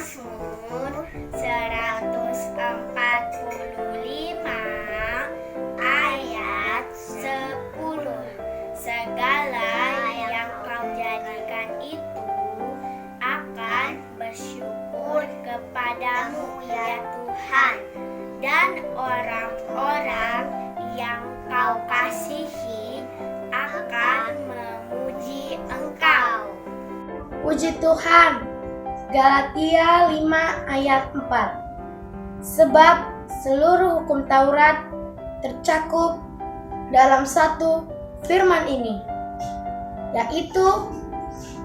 Mazmur 145 ayat 10. Segala yang kau jadikan itu akan bersyukur kepadamu ya Tuhan, dan orang-orang yang kau kasihi akan memuji Engkau. Puji Tuhan. Galatia 5 ayat 4. Sebab seluruh hukum Taurat tercakup dalam satu firman ini, yaitu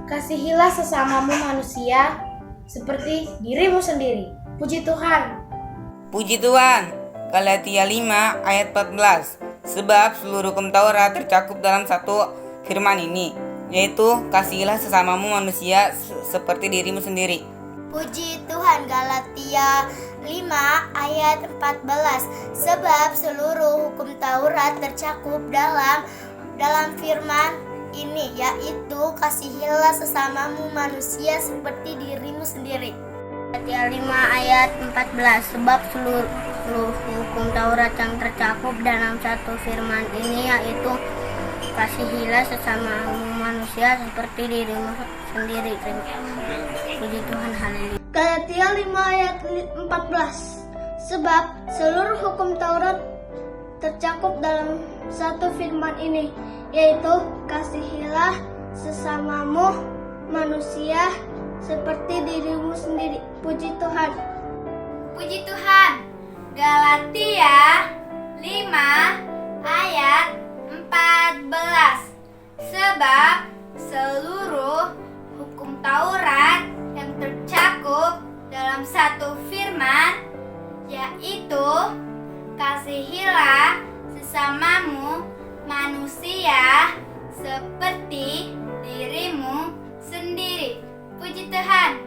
kasihilah sesamamu manusia seperti dirimu sendiri. Puji Tuhan. Puji Tuhan. Galatia 5 ayat 14. Sebab seluruh hukum Taurat tercakup dalam satu firman ini, yaitu kasihilah sesamamu manusia seperti dirimu sendiri. Puji Tuhan. Galatia 5 ayat 14. Sebab seluruh hukum Taurat tercakup dalam firman ini, yaitu kasihilah sesamamu manusia seperti dirimu sendiri. Galatia 5 ayat 14. Sebab seluruh hukum Taurat yang tercakup dalam satu firman ini, yaitu kasihilah sesamamu manusia seperti dirimu sendiri. Puji Tuhan. Haleluya. Galatia 5 ayat 14. Sebab seluruh hukum Taurat tercakup dalam satu firman ini, yaitu kasihilah sesamamu manusia seperti dirimu sendiri. Puji Tuhan. Puji Tuhan. Galatia 5 ayat 14. Sebab seluruh hukum Taurat yang tercakup dalam satu firman, yaitu kasihilah sesamamu manusia seperti dirimu sendiri. Puji Tuhan.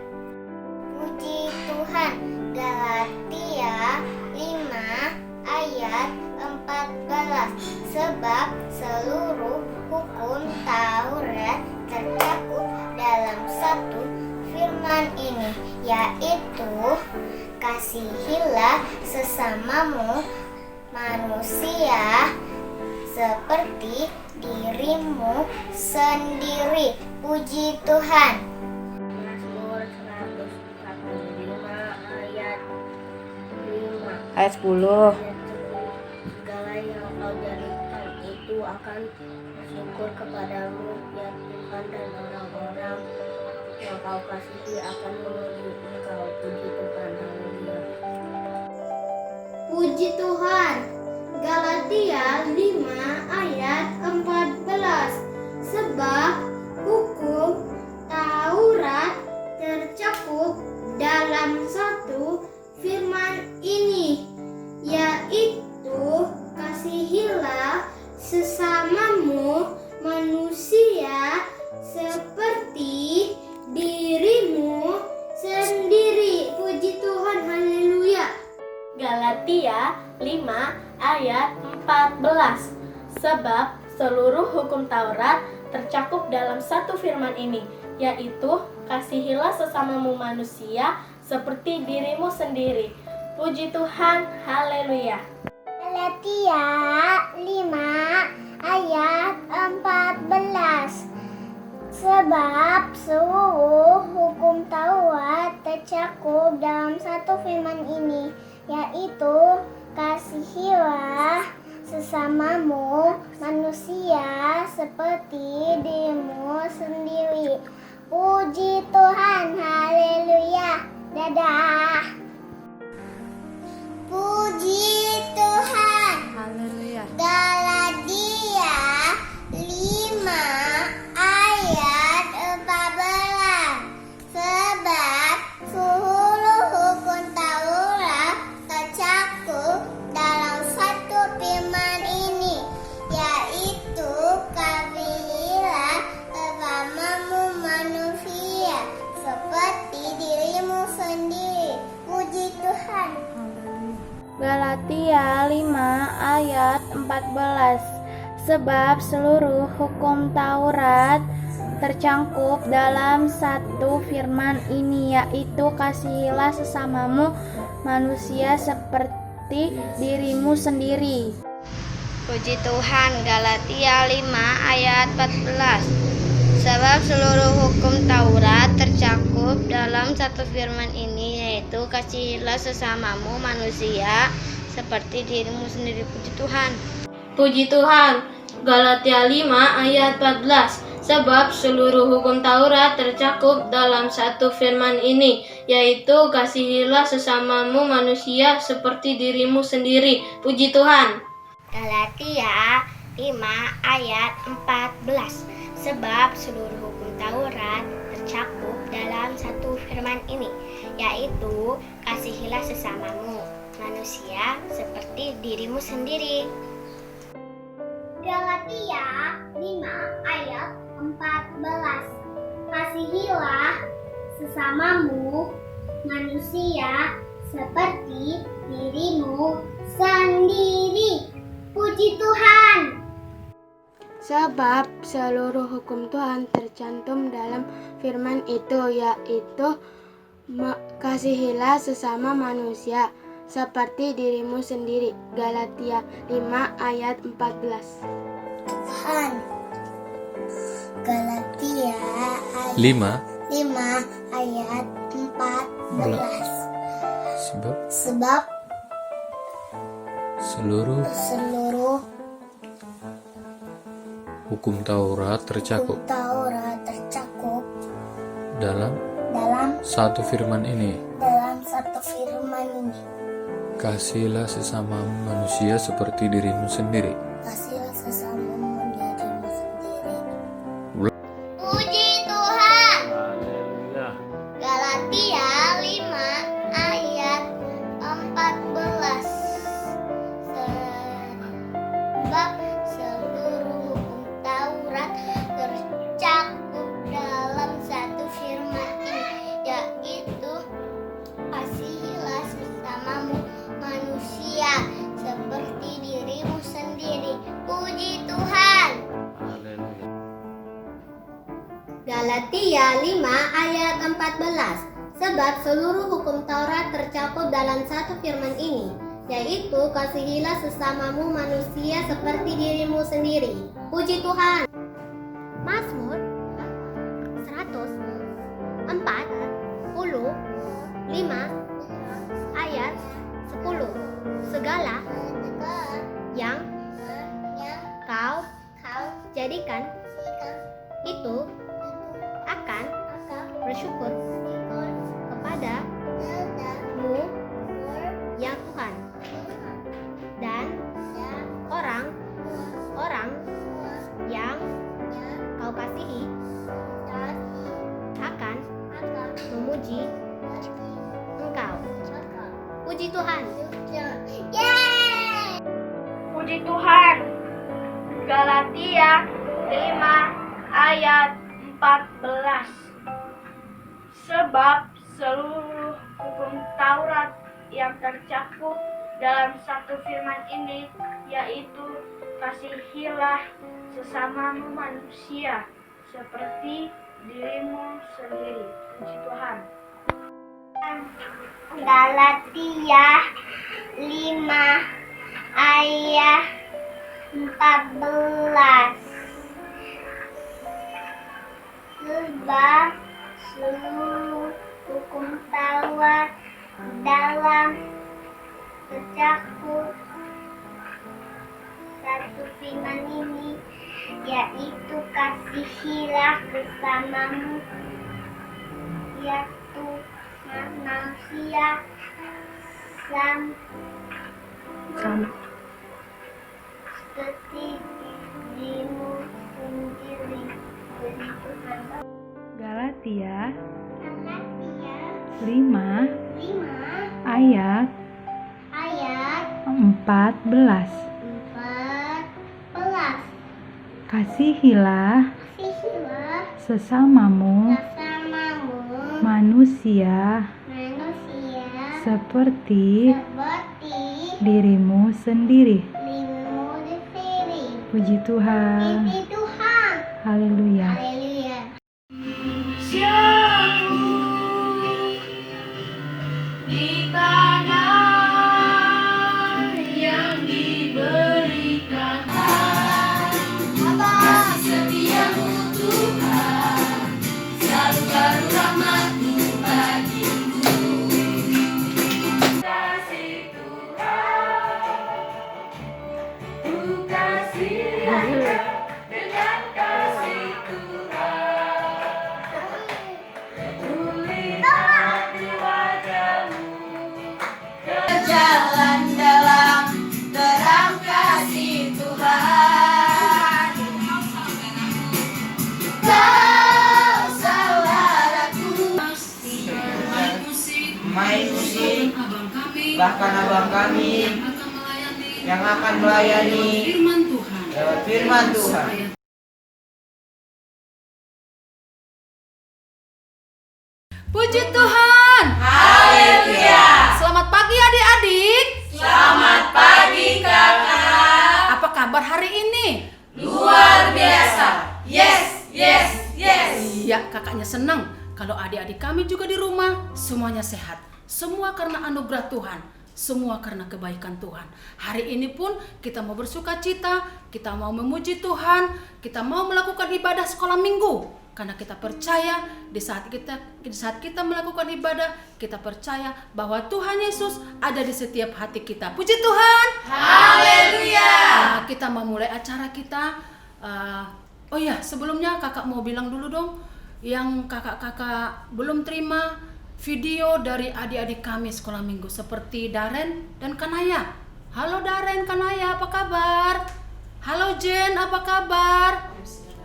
Puji Tuhan. Galatia 5 ayat 14. Sebab seluruh hukum Taurat tercakup dalam satu firman ini, yaitu kasihilah sesamamu manusia seperti dirimu sendiri. Puji Tuhan. Mazmur 145 ayat 5. Ayat 10. Segala yang kau jadikan itu akan bersyukur kepadamu ya Tuhan, dan orang-orang yang kau kasihi akan memuji Engkau. Puji Tuhan. Haleluya. Puji Tuhan. Galatia 5 ayat 14. Sebab hukum Taurat tercakup dalam satu firman ini, yaitu kasihilah sesamamu manusia seperti dirimu sendiri. Puji Tuhan. Haleluya. Galatia 5 ayat 14. Sebab seluruh hukum Taurat tercakup dalam satu firman ini, yaitu kasihilah sesamamu manusia seperti dirimu sendiri. Puji Tuhan. Haleluya. Galatia 5 ayat 14. Sebab seluruh hukum Taurat tercakup dalam satu firman ini, yaitu kasihilah sesamamu manusia seperti dirimu sendiri. Puji Tuhan. Haleluya. Dadah. Puji Tuhan. Haleluya. Galatia 5 ayat 14. Sebab seluruh hukum Taurat tercakup dalam satu firman ini, yaitu kasihilah sesamamu manusia seperti dirimu sendiri. Puji Tuhan. Galatia 5 ayat 14. Sebab seluruh hukum Taurat tercangkup dalam satu firman ini, yaitu kasihilah sesamamu manusia seperti dirimu sendiri. Puji Tuhan. Galatia 5 ayat 14. Sebab seluruh hukum Taurat tercakup dalam satu firman ini, yaitu kasihilah sesamamu manusia seperti dirimu sendiri. Puji Tuhan. Puji Tuhan. Galatia 5 ayat 14. Sebab seluruh hukum Taurat tercakup dalam satu firman ini, yaitu kasihilah sesamamu manusia seperti dirimu sendiri. Puji Tuhan. Galatia 5 ayat 14. Sebab seluruh hukum Taurat tercakup dalam satu firman ini, yaitu kasihilah sesamamu manusia seperti dirimu sendiri. Galatia 5 ayat 14. Kasihilah sesamamu manusia seperti dirimu sendiri. Puji Tuhan. Sebab seluruh hukum Tuhan tercantum dalam firman itu, yaitu kasihilah sesama manusia seperti dirimu sendiri. Galatia 5 ayat 14. Tuhan. Galatia 5 ayat 14. Sebab seluruh hukum Taurat tercakup dalam satu firman ini, kasihilah sesamamu manusia seperti dirimu sendiri. Puji Tuhan. Galatia 5 ayat 14. Sebab seluruh hukum Taurat tercakup dalam satu firman ini, yaitu kasihilah sesamamu manusia seperti dirimu sendiri. Puji Tuhan. Galatia 5 ayat 14. Sebab seluruh hukum Taurat tercakup dalam satu firman ini, yaitu kasihilah sesamamu manusia seperti dirimu sendiri. Puji Tuhan. Mazmur 145 ayat 10. Segala yang kau jadikan itu akan bersyukur kepadamu, ya Tuhan. Dan orang-orang yang kau kasihi akan memuji Engkau. Puji Tuhan. Puji Tuhan. Galatia 5 ayat 14. Sebab seluruh hukum Taurat yang tercakup dalam satu firman ini, yaitu kasihilah sesamamu manusia seperti dirimu sendiri. Puji Tuhan. Galatia 5 ayat 14. Sebab seluruh hukum Taurat dalam tercakup satu firman ini, yaitu kasihilah sesamamu, yaitu manusia seperti dirimu sendiri. Galatia 5 ayat 14. Kasihilah sesamamu manusia seperti dirimu sendiri. Puji Tuhan. Haleluya. bahkan abang kami yang akan melayani lewat firman Tuhan. Puji Tuhan. Haleluya. Selamat pagi adik-adik. Selamat pagi kakak. Apa kabar hari ini? Luar biasa. Yes, yes, yes. Iya, kakaknya senang kalau adik-adik kami juga di rumah semuanya sehat. Semua karena anugerah Tuhan. Semua karena kebaikan Tuhan. Hari ini pun kita mau bersuka cita, kita mau memuji Tuhan, kita mau melakukan ibadah sekolah minggu. Karena kita percaya di saat kita melakukan ibadah, kita percaya bahwa Tuhan Yesus ada di setiap hati kita. Puji Tuhan. Haleluya. Kita mau mulai acara kita. Oh ya, sebelumnya kakak mau bilang dulu dong, yang kakak-kakak belum terima video dari adik-adik kami sekolah minggu seperti Daren dan Kanaya. Halo Daren, Kanaya, apa kabar? Halo Jen, apa kabar?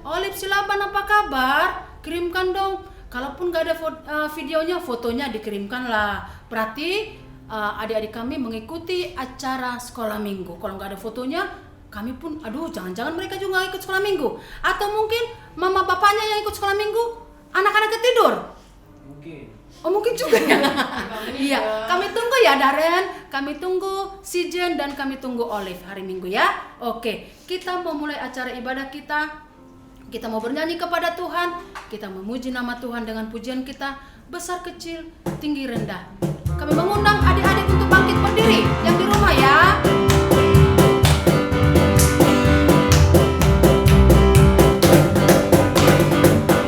Olive Silaban, apa kabar? Kirimkan dong. Kalaupun gak ada videonya, fotonya dikirimkan lah. Berarti adik-adik kami mengikuti acara sekolah minggu. Kalau gak ada fotonya, kami pun, aduh, jangan-jangan mereka juga ikut sekolah minggu. Atau mungkin mama bapaknya yang ikut sekolah minggu, anak-anaknya tidur. Oh mungkin juga ya. Iya, kami tunggu ya Daren, kami tunggu si Jen dan kami tunggu Olive hari Minggu ya. Oke, kita mau mulai acara ibadah kita. Kita mau bernyanyi kepada Tuhan, kita memuji nama Tuhan dengan pujian kita, besar kecil, tinggi rendah. Kami mengundang adik-adik untuk bangkit berdiri yang di rumah ya.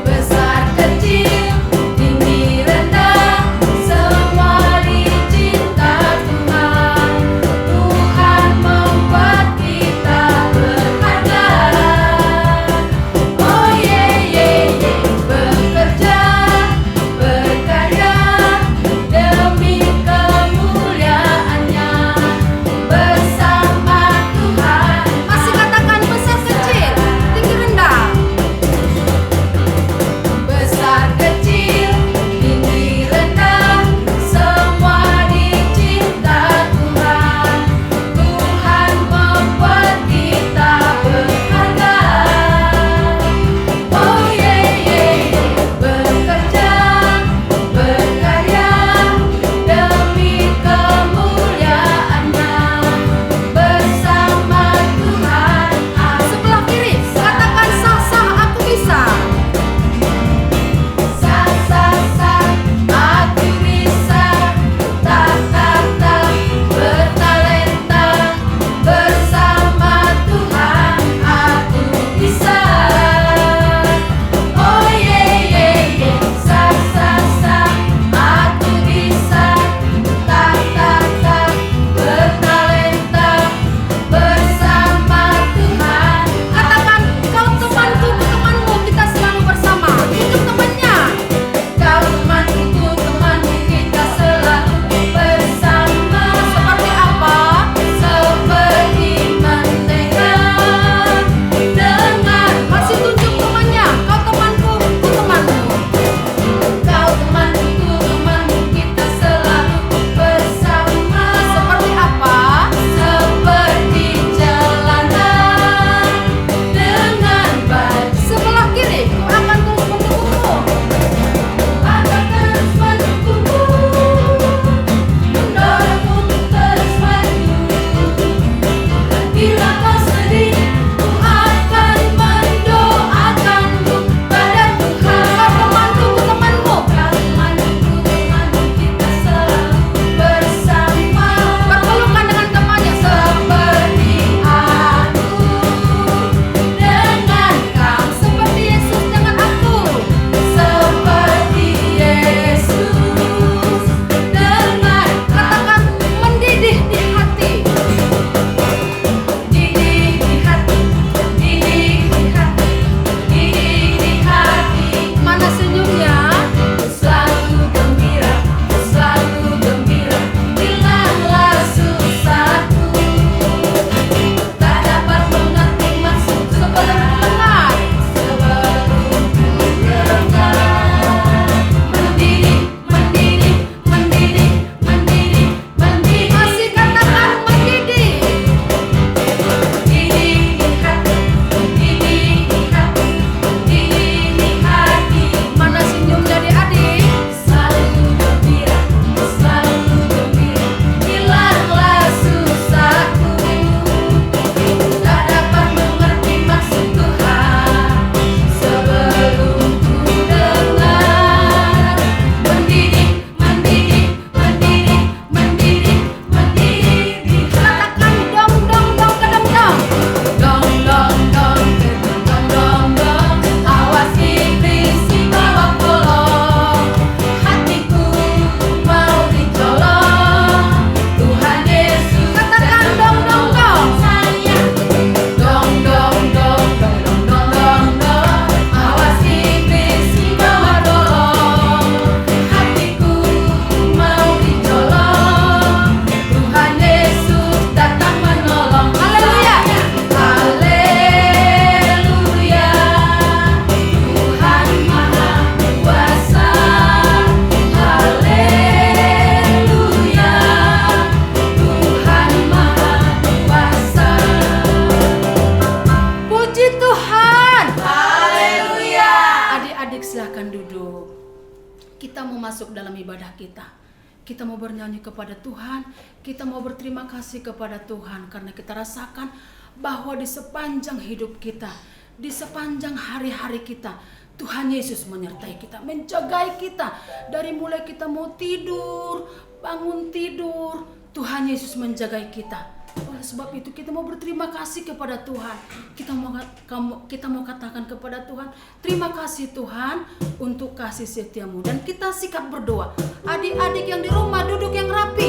Besar kita mau masuk dalam ibadah kita. Kita mau bernyanyi kepada Tuhan, kita mau berterima kasih kepada Tuhan karena kita rasakan bahwa di sepanjang hidup kita, di sepanjang hari-hari kita, Tuhan Yesus menyertai kita, menjagai kita. Dari mulai kita mau tidur, bangun tidur, Tuhan Yesus menjagai kita. Oleh sebab itu kita mau berterima kasih kepada Tuhan. Kita mau katakan kepada Tuhan, terima kasih Tuhan untuk kasih setiamu. Dan kita sikap berdoa. Adik-adik yang di rumah duduk yang rapi,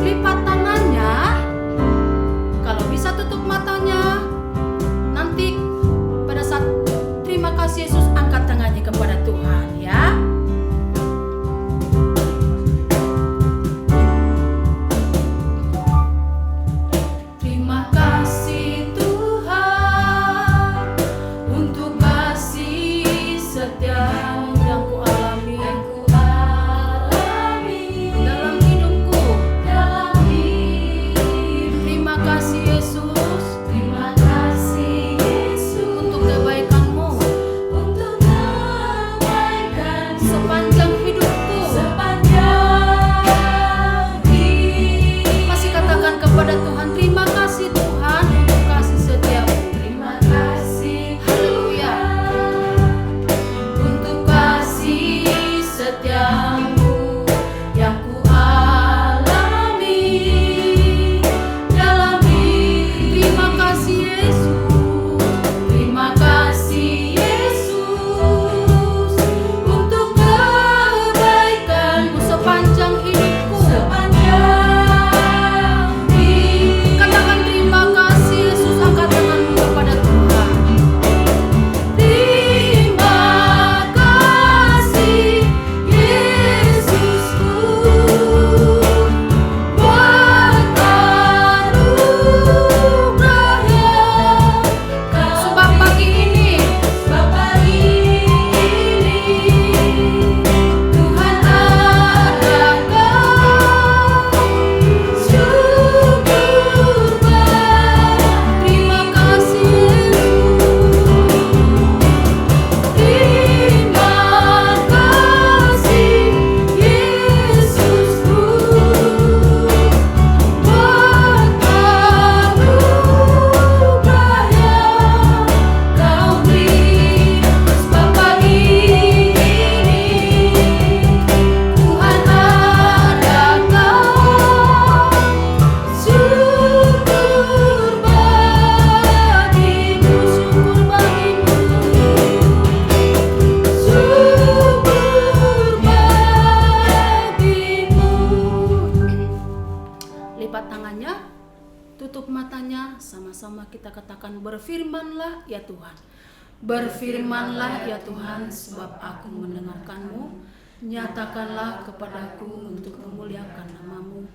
lipat tangannya. Kalau bisa tutup matanya. Nanti pada saat terima kasih Yesus, angkat tangannya kepada Tuhan ya. Sama-sama kita katakan, berfirmanlah ya Tuhan. Berfirmanlah ya Tuhan, sebab aku mendengarkanmu. Nyatakanlah kepadaku untuk memuliakan namamu.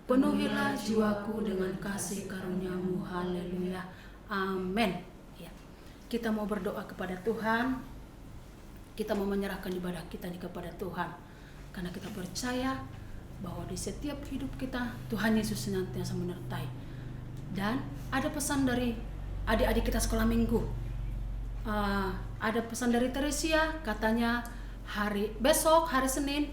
Penuhilah jiwaku dengan kasih karuniamu. Haleluya. Amin. Ya. Kita mau berdoa kepada Tuhan. Kita mau menyerahkan ibadah kita kepada Tuhan. Karena kita percaya bahwa di setiap hidup kita, Tuhan Yesus senantiasa menyertai. Dan ada pesan dari adik-adik kita sekolah minggu. Ada pesan dari Teresia, katanya besok hari Senin,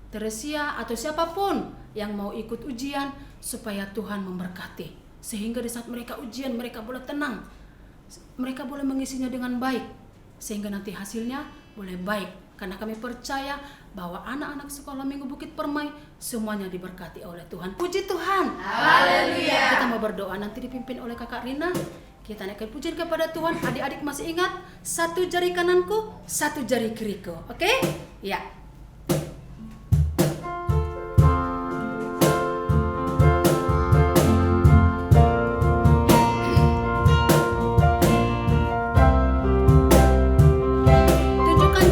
Teresia atau siapapun yang mau ikut ujian, supaya Tuhan memberkati. Sehingga di saat mereka ujian, mereka boleh tenang. Mereka boleh mengisinya dengan baik. Sehingga nanti hasilnya boleh baik. Karena kami percaya bahwa anak-anak sekolah minggu Bukit Permai semuanya diberkati oleh Tuhan. Puji Tuhan. Haleluya. Kita mau berdoa, nanti dipimpin oleh Kakak Rina. Kita naikkan pujian kepada Tuhan. Adik-adik masih ingat? 1 jari kananku, 1 jari kiriku. Oke? Ya.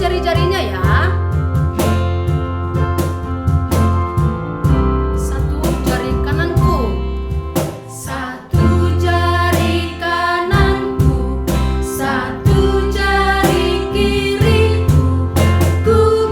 Jari-jarinya ya. 1 jari kananku, 1 jari kananku, 1 jari kiriku, ku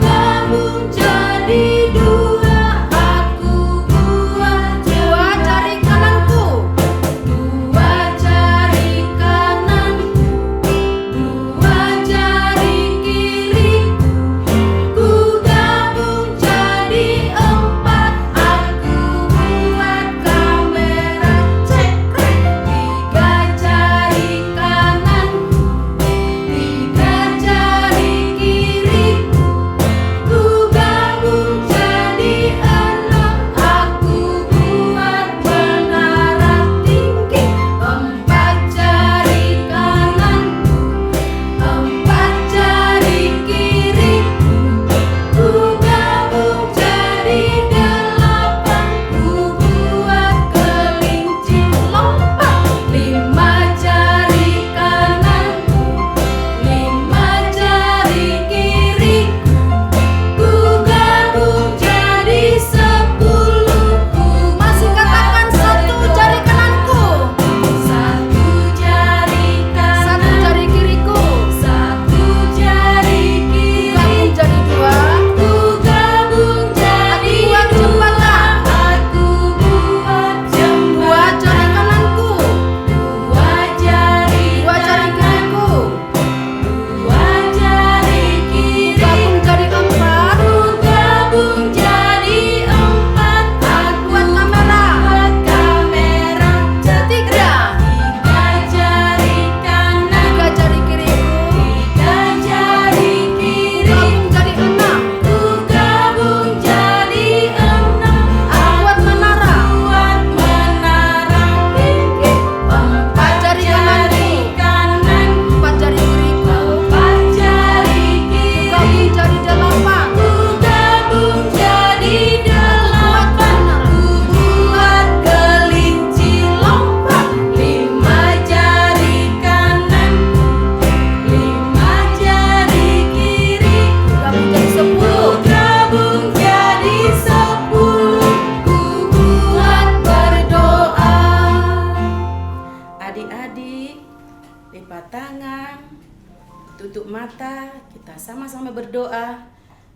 tutup mata, kita sama-sama berdoa.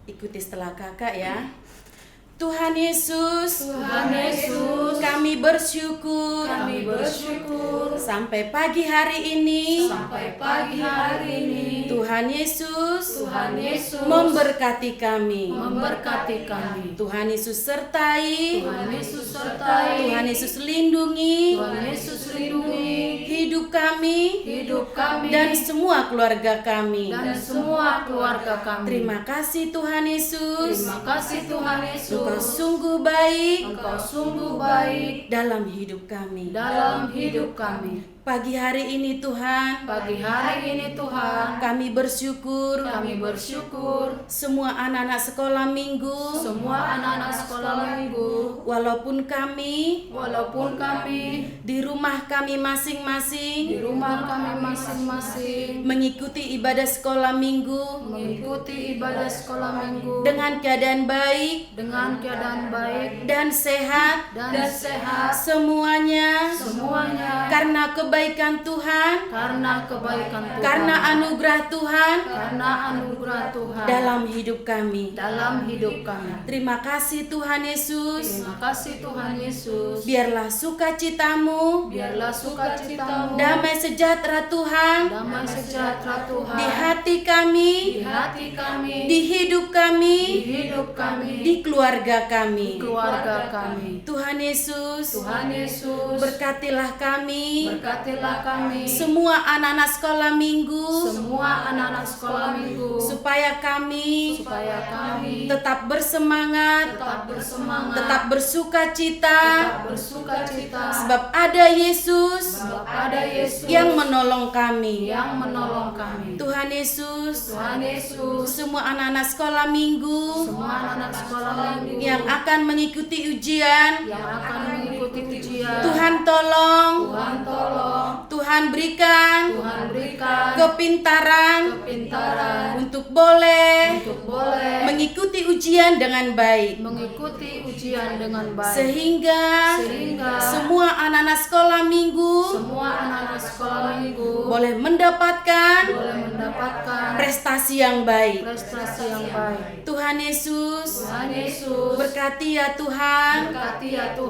Ikuti setelah kakak ya. Tuhan Yesus, kami bersyukur, sampai pagi hari ini, Tuhan Yesus, memberkati kami, Tuhan Yesus sertai, Tuhan Yesus lindungi, hidup kami, dan semua keluarga kami. Terima kasih Tuhan Yesus. Engkau sungguh baik dalam hidup kami. Pagi hari ini Tuhan, kami bersyukur, semua anak-anak sekolah minggu, walaupun kami di rumah kami masing-masing, mengikuti ibadah sekolah minggu, dengan keadaan baik, dan sehat, semuanya, karena kebaikan Tuhan, karena anugerah Tuhan, dalam hidup kami. Terima kasih Tuhan Yesus. Biarlah sukacitamu, damai sejahtera Tuhan, di hati kami, di hidup kami, di keluarga kami. Tuhan Yesus, berkatilah kami, semua anak-anak sekolah minggu, supaya kami tetap bersemangat, tetap bersukacita, sebab ada Yesus yang menolong kami. Tuhan Yesus, semua anak-anak sekolah minggu yang akan mengikuti ujian, Tuhan tolong, Tuhan berikan kepintaran untuk boleh mengikuti ujian dengan baik, sehingga semua anak-anak sekolah minggu boleh mendapatkan prestasi yang baik. Tuhan Yesus, berkati ya Tuhan,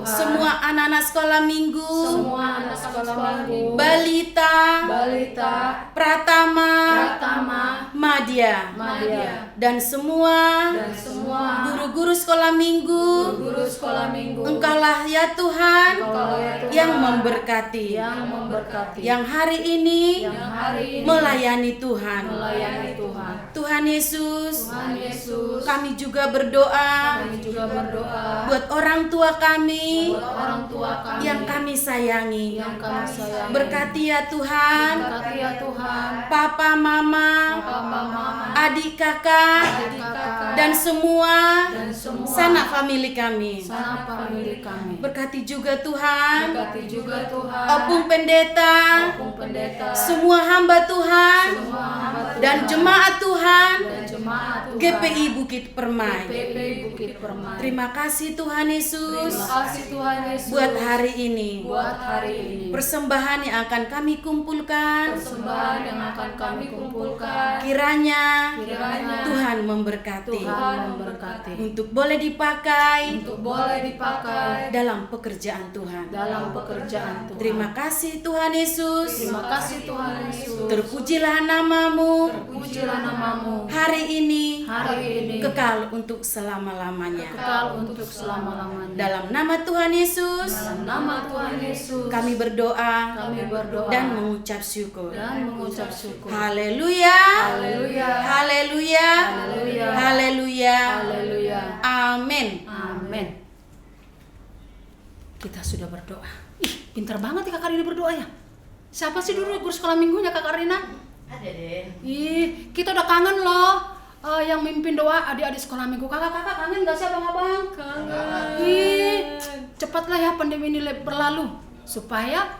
semua anak-anak sekolah minggu, balita, pratama, madya, dan semua guru-guru sekolah minggu. Engkaulah ya Tuhan yang memberkati, yang hari ini melayani Tuhan. Tuhan Yesus, kami juga berdoa buat orang tua kami yang kami sayangi. Berkati ya Tuhan, papa, mama, adik, kakak, dan semua sanak famili kami. Berkati juga Tuhan, Opung Pendeta, semua hamba Tuhan, dan jemaat Tuhan, GPI Bukit Permai. Terima kasih Tuhan Yesus buat hari ini. Persembahan yang akan kami kumpulkan, kiranya Tuhan memberkati, untuk boleh dipakai dalam pekerjaan Tuhan. Terima kasih Tuhan Yesus. Terpujilah namamu, hari ini kekal untuk selama-lamanya. Dalam nama Tuhan Yesus, kami berdoa dan mengucap syukur. Haleluya, haleluya, haleluya, amin. Kita sudah berdoa. Ih, pintar banget ya Kakak Rina berdoa ya. Siapa sih dulu guru sekolah minggunya Kakak Rina? Ada deh. Ih, kita udah kangen loh. Yang mimpin doa adik-adik sekolah minggu. Kakak-kakak kangen gak sih abang-abang? Kangen. Ih, cepatlah ya pandemi ini berlalu supaya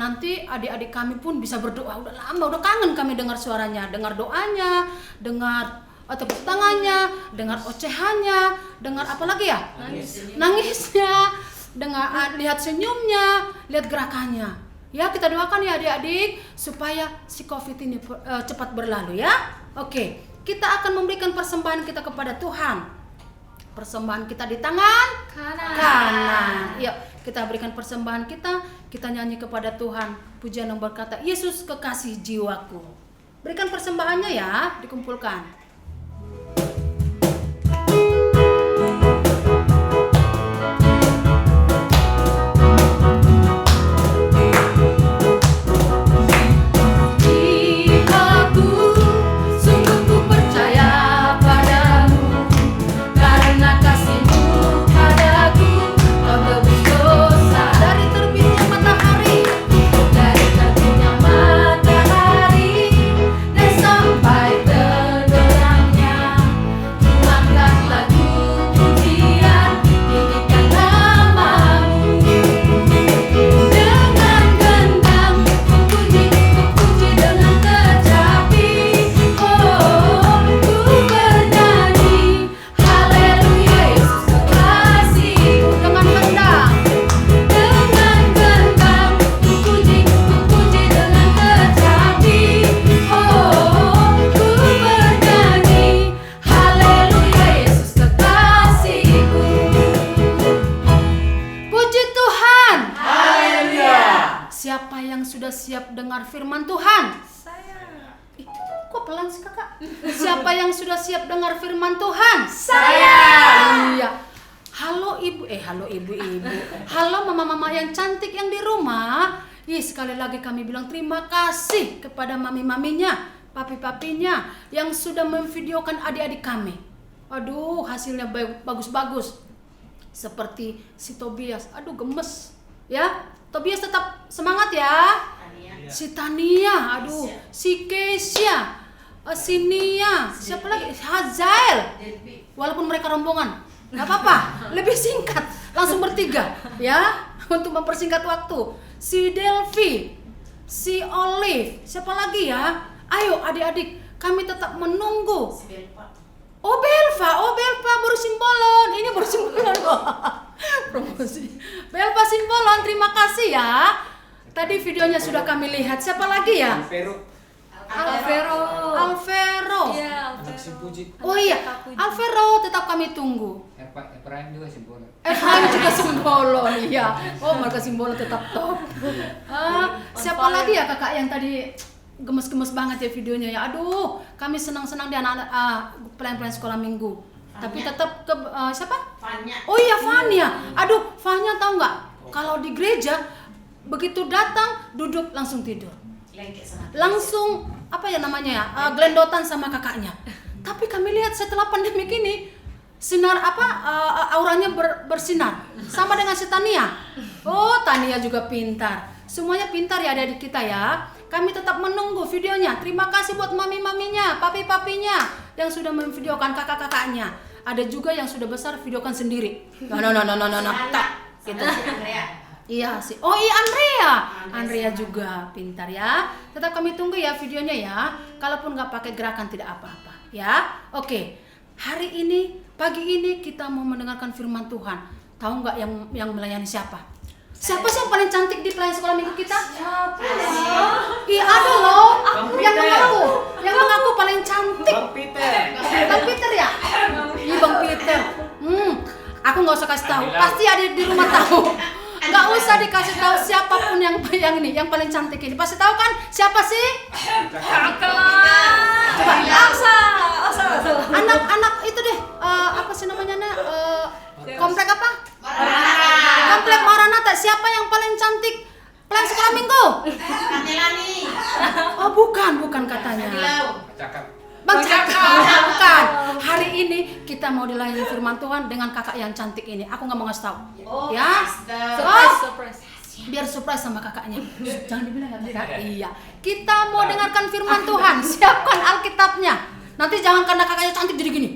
nanti adik-adik kami pun bisa berdoa. Udah lama, udah kangen kami dengar suaranya, dengar doanya, dengar tepuk tangannya, dengar ocehannya, dengar apa lagi ya? Nangisnya, dengar lihat senyumnya, lihat gerakannya. Ya, kita doakan ya adik-adik supaya si COVID ini cepat berlalu ya. Oke, kita akan memberikan persembahan kita kepada Tuhan. Persembahan kita di tangan kanan. Yuk, kita berikan persembahan kita nyanyi kepada Tuhan. Pujian yang berkata, Yesus kekasih jiwaku. Berikan persembahannya ya, dikumpulkan. Siapa yang sudah siap dengar firman Tuhan? Saya. Kok pelan sih kakak? Siapa yang sudah siap dengar firman Tuhan? Saya. Iya. Halo ibu, halo ibu-ibu. Halo mama-mama yang cantik yang di rumah. Sekali lagi kami bilang terima kasih kepada mami-maminya, papi-papinya yang sudah memvideokan adik-adik kami. Aduh, hasilnya bagus-bagus. Seperti si Tobias. Aduh, gemes. Ya. Tobias tetap semangat ya. Si Tania, aduh, si Keisha, si Nia, siapa lagi? Hazael. Walaupun mereka rombongan, nggak apa-apa, lebih singkat, langsung bertiga, ya, untuk mempersingkat waktu. Si Delvi, si Olive, siapa lagi ya? Ayo adik-adik, kami tetap menunggu. Oh Belva baru Simbolon, ini baru Simbolon kok. Promosi. Belva Simbolon, terima kasih ya. Tadi videonya sudah kami lihat. Siapa lagi ya? Alvero. Iya, Oh iya, Alvero tetap kami tunggu. Efraim juga Simbolon. Efraim juga Simbolon, iya. Oh, mereka Simbolon tetap top. Siapa lagi ya kakak yang tadi gemes-gemes banget ya videonya ya. Aduh, kami senang-senang di anak-anak pelayan-pelayan sekolah minggu. Tapi tetap ke siapa? Fanya. Oh iya, Fanya. Aduh, Fanya tahu nggak? Kalau di gereja begitu datang duduk langsung tidur. Langsung apa ya namanya ya? Gelendotan sama kakaknya. Tapi kami lihat setelah pandemi ini sinar auranya bersinar sama dengan si Tania. Oh, Tania juga pintar. Semuanya pintar ya adik-adik kita ya. Kami tetap menunggu videonya. Terima kasih buat mami-maminya, papi-papinya yang sudah memvideokan kakak-kakaknya. Ada juga yang sudah besar videokan sendiri. No. Tak. Gitu. Iya sih. Oh iya Andrea juga pintar ya. Tetap kami tunggu ya videonya ya. Kalaupun nggak pakai gerakan tidak apa-apa ya. Oke. Hari ini, pagi ini kita mau mendengarkan firman Tuhan. Tahu nggak yang melayani siapa? Siapa sih yang paling cantik di pelayan sekolah minggu kita? Iya ada loh, yang mengaku paling cantik. Bang Peter ya? Iya Bang Peter. Aku nggak usah kasih tahu, pasti ada di rumah tahu. Nggak usah dikasih tahu siapapun yang ini, yang paling cantik ini. Pasti tahu kan siapa sih? Coba. Anak itu deh, apa sih namanya? Komplek apa? Komplek Maranatha. Siapa yang paling cantik pelayan sekolah minggu? Oh bukan katanya. Bang Cakap, bukan. Hari ini kita mau dilayani firman Tuhan dengan kakak yang cantik ini. Aku nggak mau ngasih tahu, ya. Surprise. Biar surprise sama kakaknya. Jangan dibilang ya kakak. Iya. Kita mau dengarkan firman Tuhan. Siapkan Alkitabnya. Nanti jangan karena kakaknya cantik jadi gini.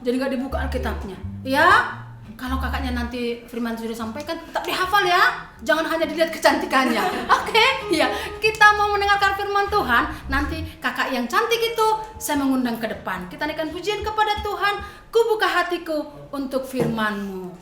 Jadi nggak dibuka Alkitabnya, ya. Kalau kakaknya nanti firman sudah disampaikan, tetap dihafal ya. Jangan hanya dilihat kecantikannya. Oke? Ya. Kita mau mendengarkan firman Tuhan. Nanti kakak yang cantik itu saya mengundang ke depan. Kita naikkan pujian kepada Tuhan. Ku buka hatiku untuk firman-Mu.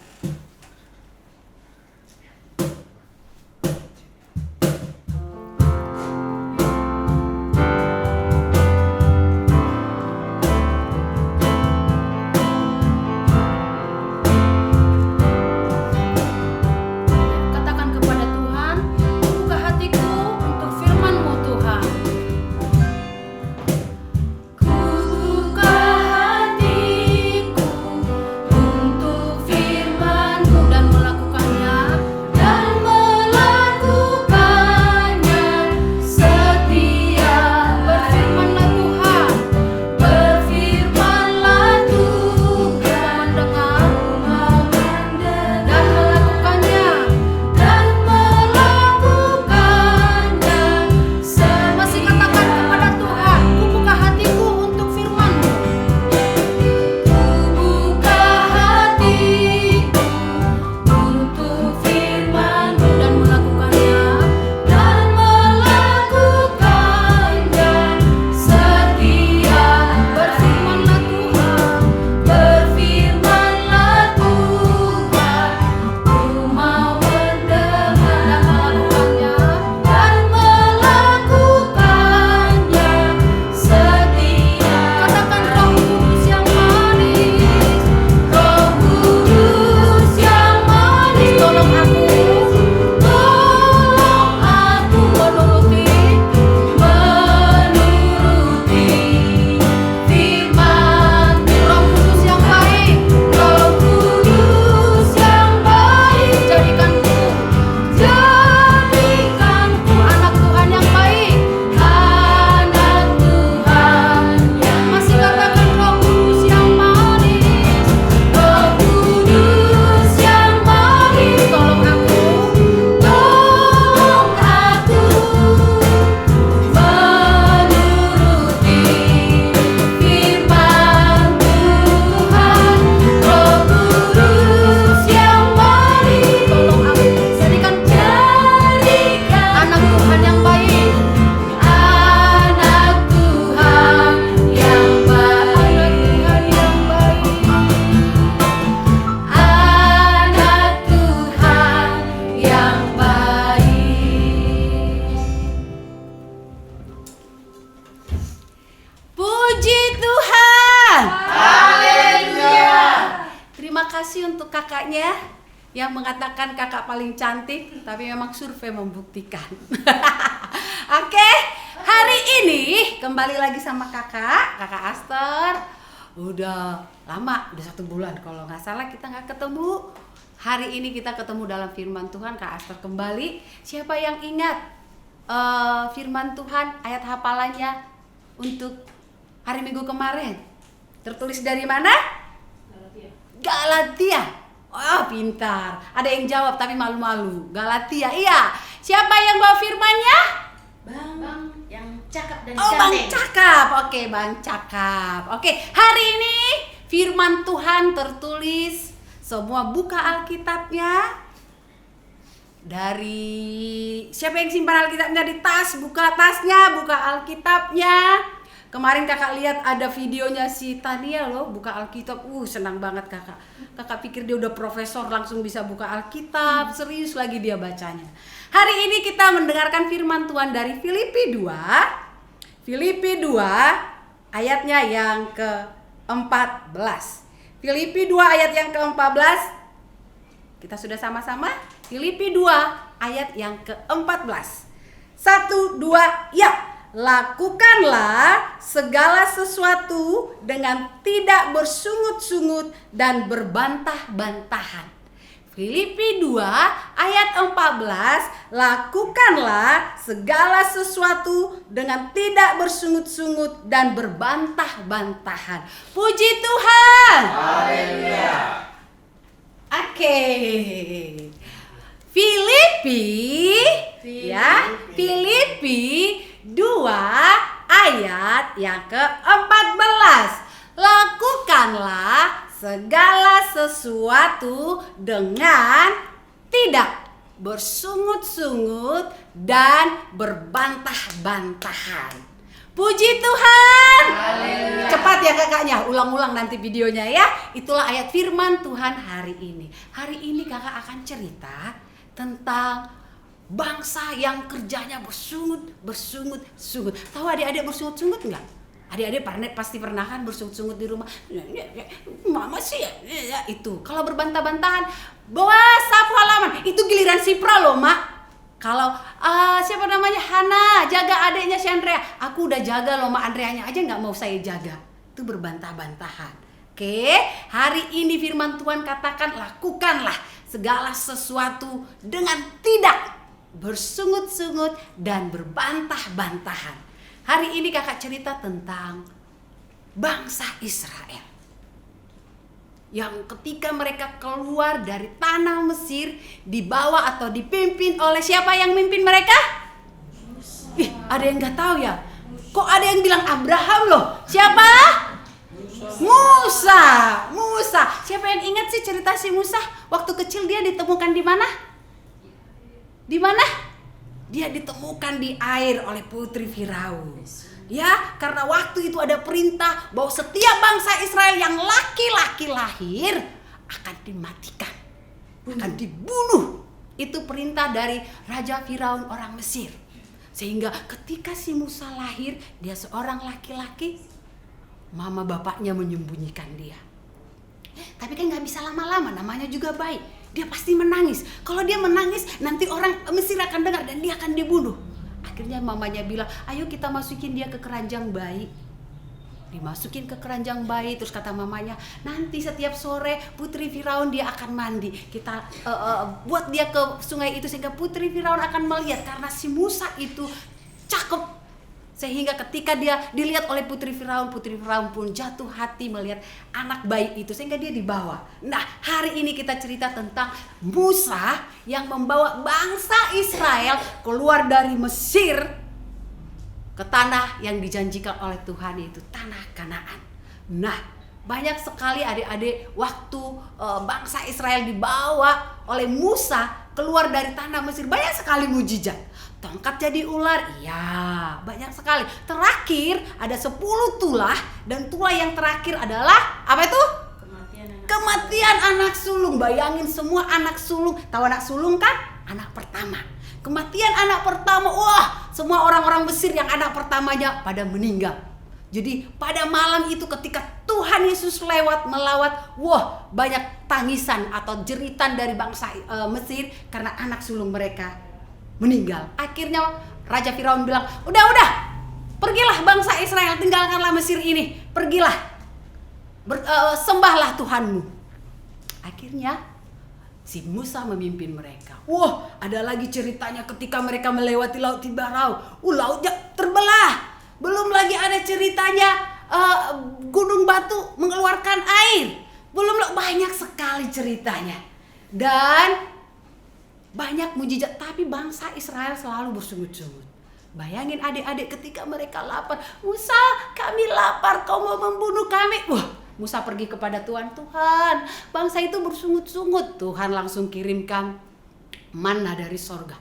kasih untuk kakaknya yang mengatakan kakak paling cantik, tapi memang survei membuktikan. Oke, hari ini kembali lagi sama kakak Aster. Udah lama, udah 1 bulan kalau nggak salah kita nggak ketemu. Hari ini kita ketemu dalam firman Tuhan, Kak Aster kembali. Siapa yang ingat firman Tuhan, ayat hafalannya untuk hari Minggu kemarin? Tertulis dari mana? Galatia. Oh, pintar. Ada yang jawab tapi malu-malu. Galatia, iya. Siapa yang bawa firmannya? Bang yang cakap dan Oh, Bang Cakap. Oke, Bang Cakap. Oke, hari ini firman Tuhan tertulis. Semua buka Alkitabnya. Dari siapa yang simpan Alkitabnya di tas? Buka tasnya, buka Alkitabnya. Kemarin kakak lihat ada videonya si Tania loh, buka Alkitab. Senang banget kakak. Kakak pikir dia udah profesor langsung bisa buka Alkitab. Serius lagi dia bacanya. Hari ini kita mendengarkan firman Tuhan dari Filipi 2. Filipi 2 ayatnya yang ke-14. Filipi 2 ayat yang ke-14. Kita sudah sama-sama? Filipi 2 ayat yang ke-14. 1, 2, ya. Lakukanlah segala sesuatu dengan tidak bersungut-sungut dan berbantah-bantahan. Filipi 2 ayat 14, lakukanlah segala sesuatu dengan tidak bersungut-sungut dan berbantah-bantahan. Puji Tuhan. Haleluya. Oke. Filipi 2 ayat yang ke-14. Lakukanlah segala sesuatu dengan tidak bersungut-sungut dan berbantah-bantahan. Puji Tuhan. Haleluya. Cepat ya kakaknya, ulang-ulang nanti videonya ya. Itulah ayat firman Tuhan hari ini. Hari ini kakak akan cerita tentang bangsa yang kerjanya bersungut-sungut. Tahu adik-adik bersungut-sungut enggak? Adik-adik pasti pernah kan bersungut-sungut di rumah. Mama sih ya itu. Kalau berbantah-bantahan, bawa sapu halaman. Itu giliran si Pra loh, Mak. Kalau siapa namanya Hana jaga adiknya si Andrea. Aku udah jaga loh, Mak. Andreanya aja nggak mau saya jaga. Itu berbantah-bantahan. Oke, hari ini firman Tuhan katakan lakukanlah segala sesuatu dengan tidak bersungut-sungut dan berbantah-bantahan. Hari ini kakak cerita tentang bangsa Israel yang ketika mereka keluar dari tanah Mesir dibawa atau dipimpin oleh siapa yang mimpin mereka? Ada yang nggak tahu ya? Kok ada yang bilang Abraham loh? Siapa? Musa. Siapa yang ingat sih cerita si Musa? Waktu kecil dia ditemukan di mana? Di mana? Dia ditemukan di air oleh putri Firaun. Ya, karena waktu itu ada perintah bahwa setiap bangsa Israel yang laki-laki lahir akan dimatikan, akan dibunuh. Itu perintah dari Raja Firaun orang Mesir. Sehingga ketika si Musa lahir, dia seorang laki-laki, mama bapaknya menyembunyikan dia. Tapi kan gak bisa lama-lama, namanya juga baik. Dia pasti menangis. Kalau dia menangis, nanti orang Mesir akan dengar dan dia akan dibunuh. Akhirnya mamanya bilang, ayo kita masukin dia ke keranjang bayi. Dimasukin ke keranjang bayi, terus kata mamanya, nanti setiap sore putri Firaun dia akan mandi. Kita buat dia ke sungai itu sehingga putri Firaun akan melihat. Karena si Musa itu cakep. Sehingga ketika dia dilihat oleh putri Firaun pun jatuh hati melihat anak bayi itu sehingga dia dibawa. Nah, hari ini kita cerita tentang Musa yang membawa bangsa Israel keluar dari Mesir ke tanah yang dijanjikan oleh Tuhan, yaitu tanah Kanaan. Nah, banyak sekali adik-adik waktu bangsa Israel dibawa oleh Musa keluar dari tanah Mesir, banyak sekali mujizat. Tongkat jadi ular, iya banyak sekali. Terakhir ada 10 tulah dan tulah yang terakhir adalah apa itu? Kematian anak sulung. Bayangin semua anak sulung. Tahu anak sulung kan? Anak pertama. Kematian anak pertama, wah semua orang-orang Mesir yang anak pertamanya pada meninggal. Jadi pada malam itu ketika Tuhan Yesus lewat melawat, wah banyak tangisan atau jeritan dari bangsa Mesir karena anak sulung mereka meninggal. Akhirnya Raja Firaun bilang, udah, pergilah bangsa Israel, tinggalkanlah Mesir ini, pergilah, sembahlah Tuhanmu. Akhirnya si Musa memimpin mereka. Wah, ada lagi ceritanya ketika mereka melewati Laut Tibarau. Lautnya terbelah. Belum lagi ada ceritanya gunung batu mengeluarkan air. Banyak sekali ceritanya. Dan banyak mujizat, tapi bangsa Israel selalu bersungut-sungut. Bayangin adik-adik ketika mereka lapar. Musa, kami lapar, kau mau membunuh kami. Wah, Musa pergi kepada Tuhan. Tuhan, bangsa itu bersungut-sungut. Tuhan langsung kirimkan manna dari sorga.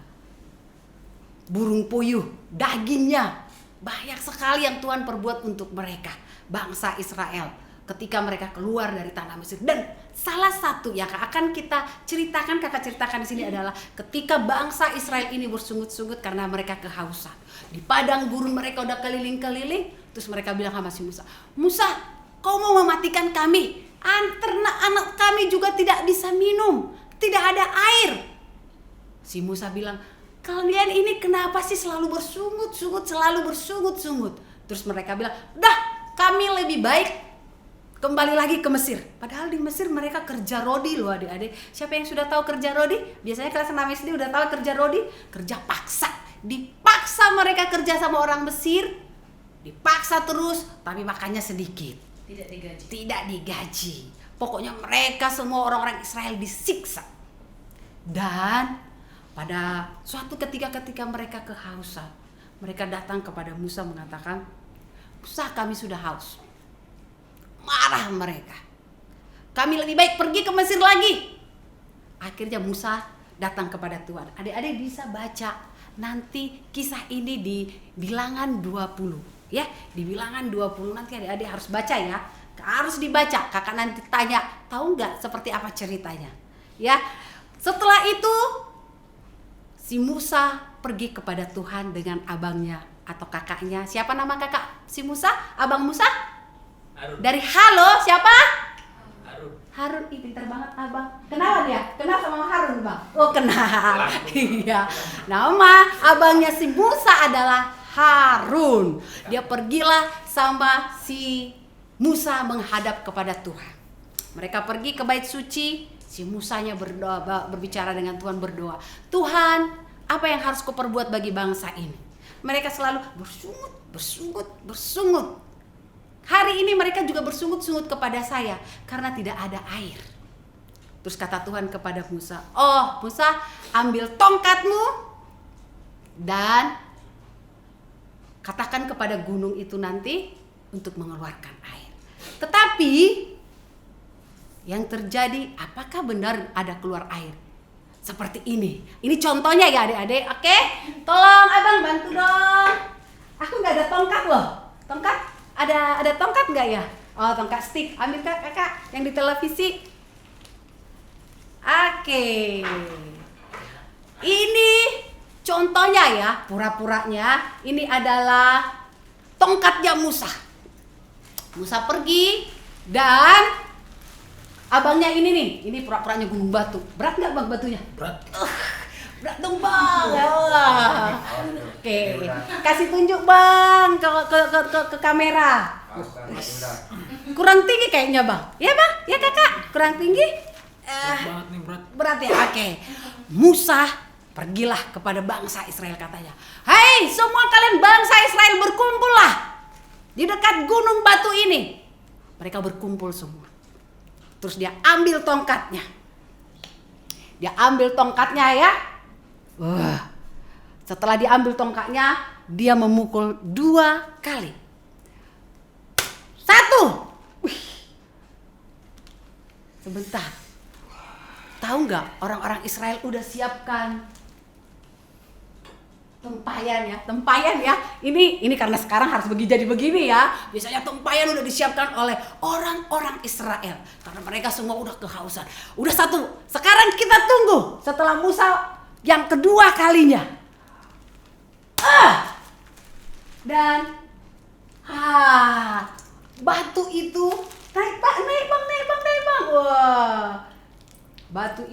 Burung puyuh, dagingnya. Banyak sekali yang Tuhan perbuat untuk mereka. Bangsa Israel ketika mereka keluar dari tanah Mesir. Dan salah satu yang akan kakak ceritakan di sini adalah ketika bangsa Israel ini bersungut-sungut karena mereka kehausan. Di padang gurun mereka udah keliling-keliling, terus mereka bilang sama si Musa, Musa, kau mau mematikan kami? Anak kami juga tidak bisa minum, tidak ada air. Si Musa bilang, kalian ini kenapa sih selalu bersungut-sungut? Terus mereka bilang, dah, kami lebih baik kembali lagi ke Mesir. Padahal di Mesir mereka kerja rodi loh adik-adik. Siapa yang sudah tahu kerja rodi? Biasanya kelas 6 SD udah tahu kerja rodi. Kerja paksa. Dipaksa mereka kerja sama orang Mesir. Dipaksa terus, tapi makannya sedikit. Tidak digaji. Pokoknya mereka semua orang-orang Israel disiksa. Dan pada suatu ketika mereka kehausan, mereka datang kepada Musa mengatakan, Musa, kami sudah haus. Marah mereka. Kami lebih baik pergi ke Mesir lagi. Akhirnya Musa datang kepada Tuhan. Adik-adik bisa baca nanti kisah ini di Bilangan 20. Ya, di Bilangan 20 nanti adik-adik harus baca ya. Harus dibaca. Kakak nanti tanya, tahu nggak seperti apa ceritanya? Ya. Setelah itu si Musa pergi kepada Tuhan dengan abangnya atau kakaknya. Siapa nama kakak si Musa? Abang Musa? Harun. Dari halo siapa? Harun, pintar banget abang. Kenal dia? Kenal sama Harun bang? Oh kenal. Iya. Nama abangnya si Musa adalah Harun. Dia pergilah sama si Musa menghadap kepada Tuhan. Mereka pergi ke bait suci. Si Musanya berdoa, berbicara dengan Tuhan, berdoa. Tuhan, apa yang harus kau perbuat bagi bangsa ini? Mereka selalu bersungut. Hari ini mereka juga bersungut-sungut kepada saya karena tidak ada air. Terus kata Tuhan kepada Musa, oh Musa, ambil tongkatmu dan katakan kepada gunung itu nanti untuk mengeluarkan air. Tetapi yang terjadi, apakah benar ada keluar air? Seperti ini. Ini contohnya ya adik-adik, oke? Tolong abang bantu dong. Aku nggak ada tongkat loh. Tongkat? Ada tongkat nggak ya? Oh, tongkat stick. Ambil kakak yang di televisi. Oke. Ini contohnya ya, pura-puranya. Ini adalah tongkatnya Musa. Musa pergi dan abangnya ini nih. Ini pura-puranya gunung batu. Berat nggak bang batunya? Berat. Berat dong bang. Oke, kasih tunjuk bang ke kamera. Kurang tinggi kayaknya bang. Ya bang, ya kakak. Kurang tinggi. Berat ya. Oke. Musa pergilah kepada bangsa Israel katanya. Hai semua kalian bangsa Israel berkumpullah di dekat gunung batu ini. Mereka berkumpul semua. Terus dia ambil tongkatnya. Ya. Setelah diambil tongkatnya, dia memukul 2 kali. 1. Sebentar. Tahu nggak orang-orang Israel udah siapkan tempayan ya. Ini karena sekarang harus jadi begini ya. Biasanya tempayan udah disiapkan oleh orang-orang Israel karena mereka semua udah kehausan. Udah 1. Sekarang kita tunggu setelah Musa yang kedua kalinya. Dan batu itu naik bang. Wah,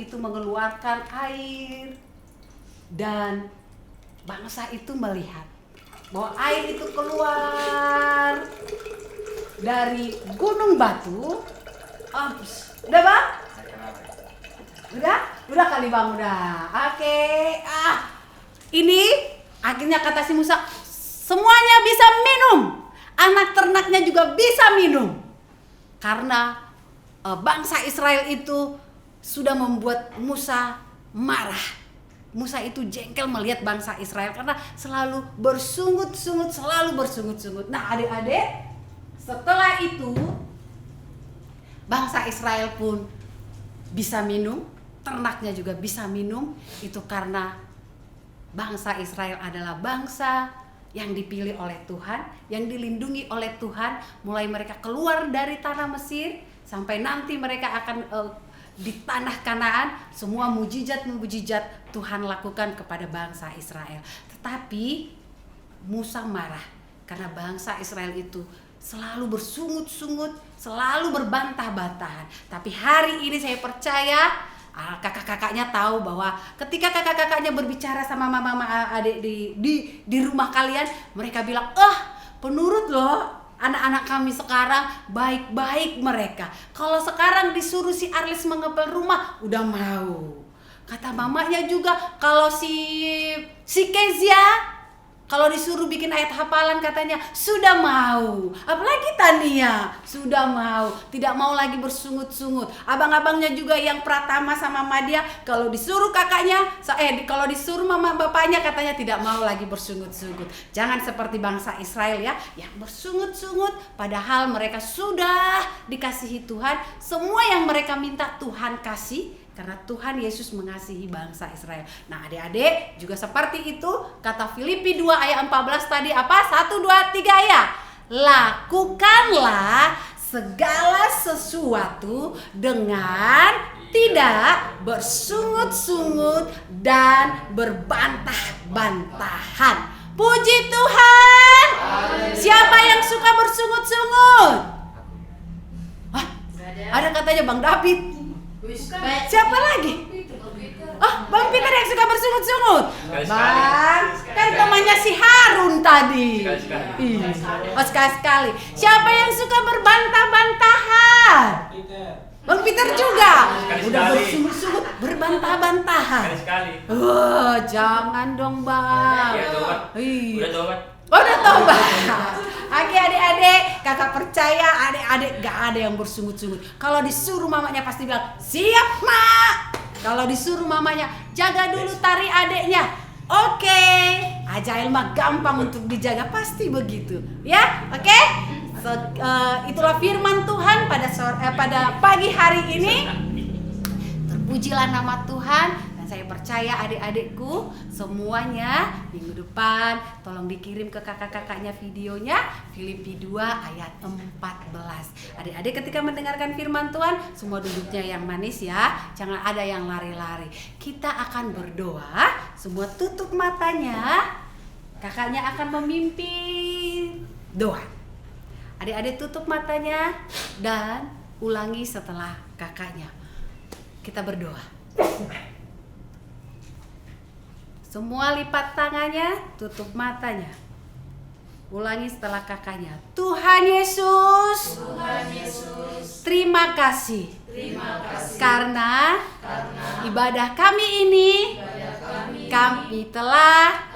itu mengeluarkan air. Dan bangsa itu melihat bahwa air itu keluar dari gunung batu. Udah Bang? Udah kali Bang, udah. Oke. Ini akhirnya kata si Musa, semuanya bisa minum. Anak ternaknya juga bisa minum. Karena bangsa Israel itu sudah membuat Musa marah. Musa itu jengkel melihat bangsa Israel karena selalu bersungut-sungut, Nah adik-adik, setelah itu bangsa Israel pun bisa minum, ternaknya juga bisa minum. Itu karena bangsa Israel adalah bangsa yang dipilih oleh Tuhan, yang dilindungi oleh Tuhan. Mulai mereka keluar dari tanah Mesir sampai nanti mereka akan di tanah Kanaan, semua mujizat Tuhan lakukan kepada bangsa Israel. Tetapi Musa marah karena bangsa Israel itu selalu bersungut-sungut, selalu berbantah-bantahan. Tapi hari ini saya percaya kakak-kakaknya tahu bahwa ketika kakak-kakaknya berbicara sama mama adik di rumah kalian, mereka bilang, penurut loh anak-anak kami sekarang baik-baik mereka. Kalau sekarang disuruh si Arlis mengepel rumah, udah mau. Kata mamanya juga, kalau si Kezia kalau disuruh bikin ayat hafalan katanya sudah mau. Apalagi Tania sudah mau, tidak mau lagi bersungut-sungut. Abang-abangnya juga yang Pratama sama Madia, kalau disuruh kakaknya, kalau disuruh mama bapaknya katanya tidak mau lagi bersungut-sungut. Jangan seperti bangsa Israel ya, yang bersungut-sungut padahal mereka sudah dikasihi Tuhan. Semua yang mereka minta Tuhan kasih. Karena Tuhan Yesus mengasihi bangsa Israel. Nah adik-adik juga seperti itu. Kata Filipi 2 ayat 14 tadi apa? 1, 2, 3 ya. Lakukanlah segala sesuatu dengan tidak bersungut-sungut dan berbantah-bantahan. Puji Tuhan. Siapa yang suka bersungut-sungut? Ada katanya Bang David. Siapa lagi? Bang Peter yang suka bersungut-sungut. Bang, kan temannya si Harun tadi. Sekali-sekali. Siapa yang suka berbantah-bantahan? Bang Peter juga. Udah bersungut-sungut, berbantah-bantahan. Jangan dong Bang. Udah tobat. Oke adik-adik, kakak percaya adik-adik gak ada yang bersungut-sungut. Kalau disuruh mamanya pasti bilang, siap mak. Kalau disuruh mamanya, jaga dulu tari adiknya. Oke. Ajail mah gampang untuk dijaga, pasti begitu. Ya, oke? Itulah firman Tuhan pada pagi hari ini. Terpujilah nama Tuhan. Saya percaya adik-adikku semuanya minggu depan tolong dikirim ke kakak-kakaknya videonya Filipi 2 ayat 14. Adik-adik ketika mendengarkan firman Tuhan semua duduknya yang manis ya, jangan ada yang lari-lari. Kita akan berdoa, semua tutup matanya. Kakaknya akan memimpin doa. Adik-adik tutup matanya dan ulangi setelah kakaknya. Kita berdoa. Semua lipat tangannya, tutup matanya. Ulangi setelah kakaknya. Tuhan Yesus, terima kasih. Karena ibadah kami ini kami telah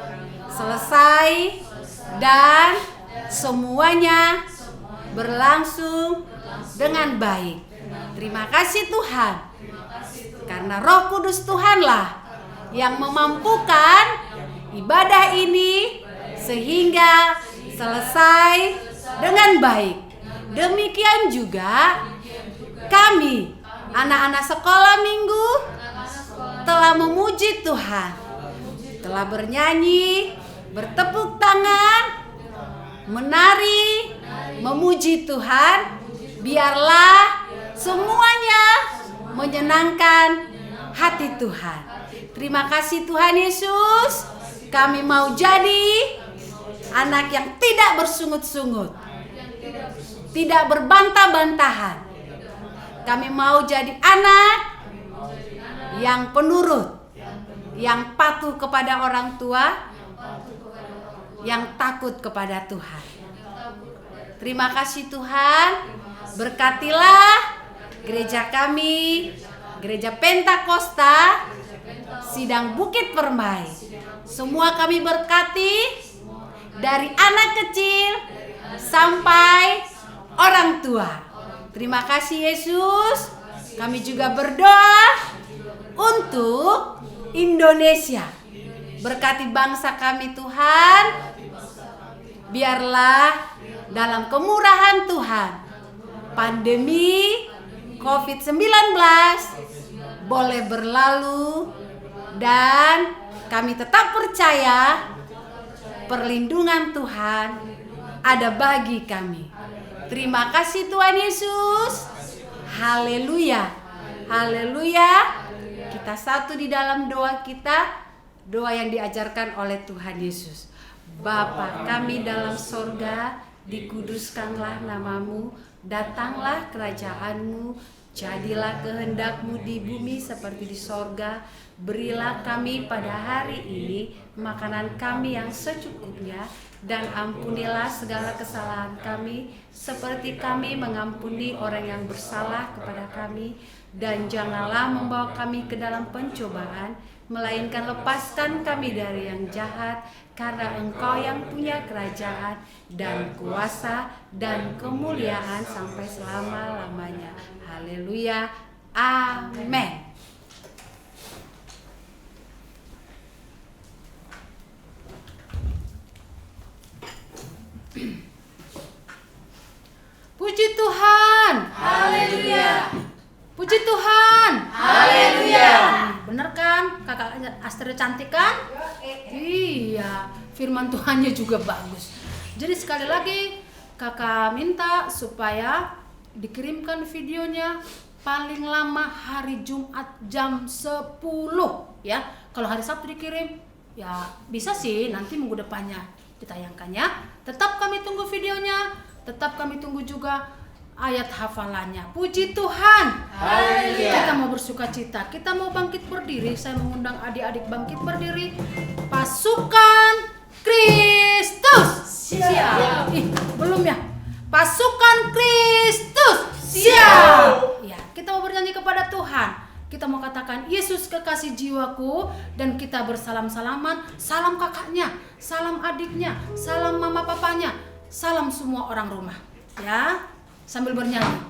selesai dan semuanya berlangsung dengan baik. Terima kasih Tuhan. Karena Roh Kudus Tuhanlah yang memampukan ibadah ini sehingga selesai dengan baik. Demikian juga kami anak-anak sekolah minggu telah memuji Tuhan, telah bernyanyi, bertepuk tangan, menari, memuji Tuhan. Biarlah semuanya menyenangkan hati Tuhan. Terima kasih Tuhan Yesus. Kami mau jadi anak yang tidak bersungut-sungut, tidak berbantah-bantahan. Kami mau jadi anak yang penurut, yang patuh kepada orang tua, yang takut kepada Tuhan. Terima kasih Tuhan. Berkatilah gereja kami, Gereja Pentakosta Sidang Bukit Permai. Semua kami berkati, dari anak kecil sampai orang tua. Terima kasih Yesus. Kami juga berdoa untuk Indonesia. Berkati bangsa kami Tuhan. Biarlah dalam kemurahan Tuhan, pandemi COVID-19 boleh berlalu dan kami tetap percaya perlindungan Tuhan ada bagi kami. Terima kasih Tuhan Yesus. Haleluya. Haleluya. Kita satu di dalam doa kita, doa yang diajarkan oleh Tuhan Yesus. Bapa kami dalam sorga, dikuduskanlah namamu, datanglah kerajaanmu, jadilah kehendakmu di bumi seperti di sorga. Berilah kami pada hari ini makanan kami yang secukupnya, dan ampunilah segala kesalahan kami seperti kami mengampuni orang yang bersalah kepada kami. Dan janganlah membawa kami ke dalam pencobaan, melainkan lepaskan kami dari yang jahat, karena Engkau yang punya kerajaan dan kuasa dan kemuliaan sampai selama-lamanya. Haleluya. Amin. Puji Tuhan. Haleluya. Puji Tuhan. Haleluya. Bener kan? Kakak Aster cantik kan? Iya, firman Tuhannya juga bagus. Jadi sekali lagi kakak minta supaya dikirimkan videonya paling lama hari Jumat jam 10 ya. Kalau hari Sabtu dikirim ya bisa sih nanti minggu depannya ditayangkannya. Tetap kami tunggu videonya, tetap kami tunggu juga ayat hafalannya. Puji Tuhan. Haleluya. Kita mau bersuka cita, kita mau bangkit berdiri. Saya mengundang adik-adik bangkit berdiri. Pasukan Kristus. Siap. Belum ya? Pasukan Kristus. Siap. Ya, kita mau bernyanyi kepada Tuhan. Kita mau katakan Yesus kekasih jiwaku, dan kita bersalam-salaman. Salam kakaknya, salam adiknya, salam mama papanya, salam semua orang rumah. Ya, sambil bernyanyi.